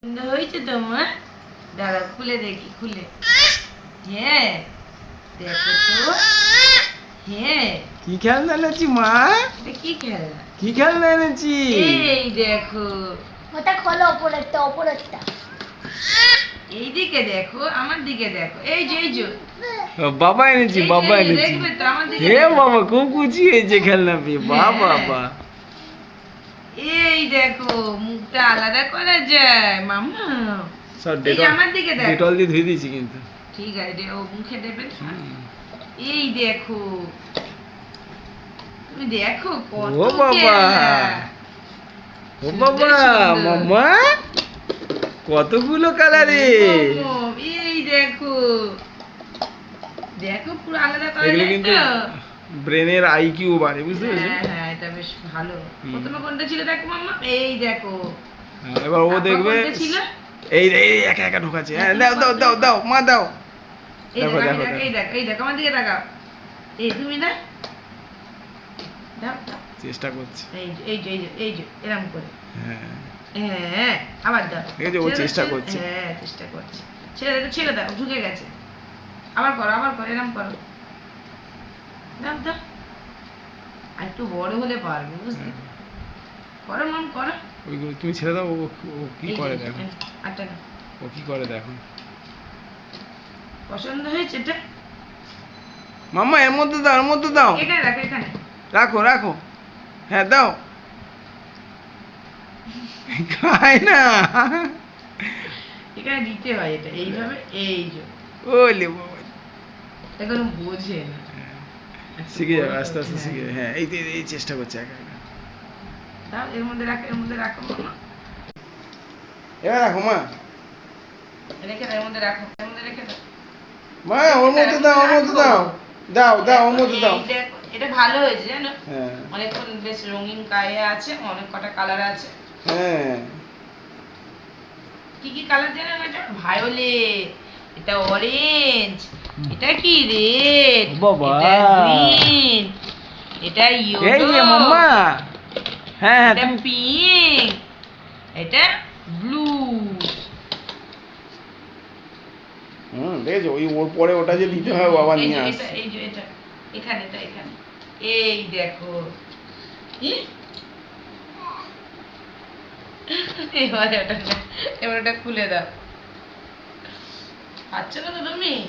সুন্দর হয়েছে তো মা। দাঁড়াও খুলে দেখি, খুলে। হ্যাঁ দেখো তো। হ্যাঁ কি খেলনা এনেছি মা? এটা কি খেলনা? কি খেলনা এনেছি? এই দেখো। ওটা খোলো, ওপরেরটা, ওপরেরটা। এইদিকে দেখো, আমার দিকে দেখো। এই যে, এই যে। ও, বাবা এনেছি, এই যে, বাবা এই যে, এনেছি। দেখবে তো আমার দিকে হে দেখো। বাবা, খুব খুশি হয়েছে খেলনা পেয়ে। বাহ হ্যাঁ। বাবা। এই দেখো, মুখটা আলাদা করা যায় মাম্মা। সব এই যে আমার দিকে দেখো। ডেটল দিয়ে ধুয়ে দিয়েছি কিন্তু। ঠিক আছে, ও মুখে দেবে না। এই দেখো, তুমি দেখো কত ও বাবা। খেলনা। ও সুন্দর বাবা, সুন্দর। মাম্মা কতগুলো কালারে। এই দেখো, দেখো পুরো আলাদা করা এগুলো যায় কিন্তু তো। ব্রেনের আইকিউ বাড়ে, বুঝতে পেরেছো? হ্যাঁ হ্যাঁ, এটা বেশ ভালো। প্রথমে কোনটা ছিল দেখো মাম্মা, এই দেখো। হ্যাঁ, এবার ও তারপর দেখবে। কোনটা ছিল? এই এই একা একা ঢোকাচ্ছে। হ্যাঁ, দাও দাও দাও দাও মা দাও। এই দেখো দেখো, দেখো এই দেখো, এই দেখো, আমার দিকে তাকাও। এই তুমি দাও, দাও দাও। চেষ্টা করছে। এই যে, এই যে, এই যে, এই যে, এরম করে। হ্যাঁ, হ্যাঁ, আবার দাও। ঠিক আছে, ও ছেড়ে দাও, চেষ্টা ছেড়ে- করছে। হ্যাঁ, চেষ্টা করছে। ছেড়ে দাও, ছেড়ে দাও, ঢুকে গেছে। আবার করো, আবার করো, এরম করো। দাও দাও। আর একটু বড় হলে পারবে, বুঝলি? করো মাম, করো। ওইগুলো তুমি ছেড়ে দাও। ও কি এই যে, করে দেখো। আটটা নাও। ও কি করে দেখো। পছন্দ হয়েছে এটা? মাম্মা এর মধ্যে দাও, এর মধ্যে দাও। এখানে রাখো, এখানে। রাখো রাখো। হ্যাঁ দাও। খায় না। এখানে দিতে হয় এটা, এইভাবে, এই যে। ওলে বাবা। এখনো বোঝে না। শিখে যাবে, আস্তে আস্তে হ্যাঁ। শিখে যাবে। হ্যাঁ, এই চেষ্টা করছে একা একা। দাও, এর মধ্যে রাখো, এর মধ্যে রাখো মামা। এবার রাখো মা। রেখে দাও, এর মধ্যে রাখো, এর মধ্যে রেখে দাও। মা ওর মধ্যে দাও, ওর মধ্যে দাও। দাও দাও, ওর মধ্যে দাও। এই দেখো, এটা ভালো হয়েছে জানো। হ্যাঁ অনেকক্ষণ বেশ রঙিন গায়ে আছে, অনেক কটা কালার আছে। হ্যাঁ। কি কি কালার জানো? এটা ভায়োলেট, এটা অরেঞ্জ, এটা কি রেড, বাবা। এটা গ্রিন, এটা এই ইয়েলো, যে মাম্মা। হ্যাঁ হ্যাঁ এটা তুমি- পিঙ্ক, এটা ব্লু। দেখেছো, ওই ওর পরে ওটা যে দিতে হয় বাবা নিয়ে আসছে। এই যে এটা এখানে, এটা এখানে। এই দেখো। ই! এবার ওটা খুলে দাও। পাচ্ছ না তো তুমি?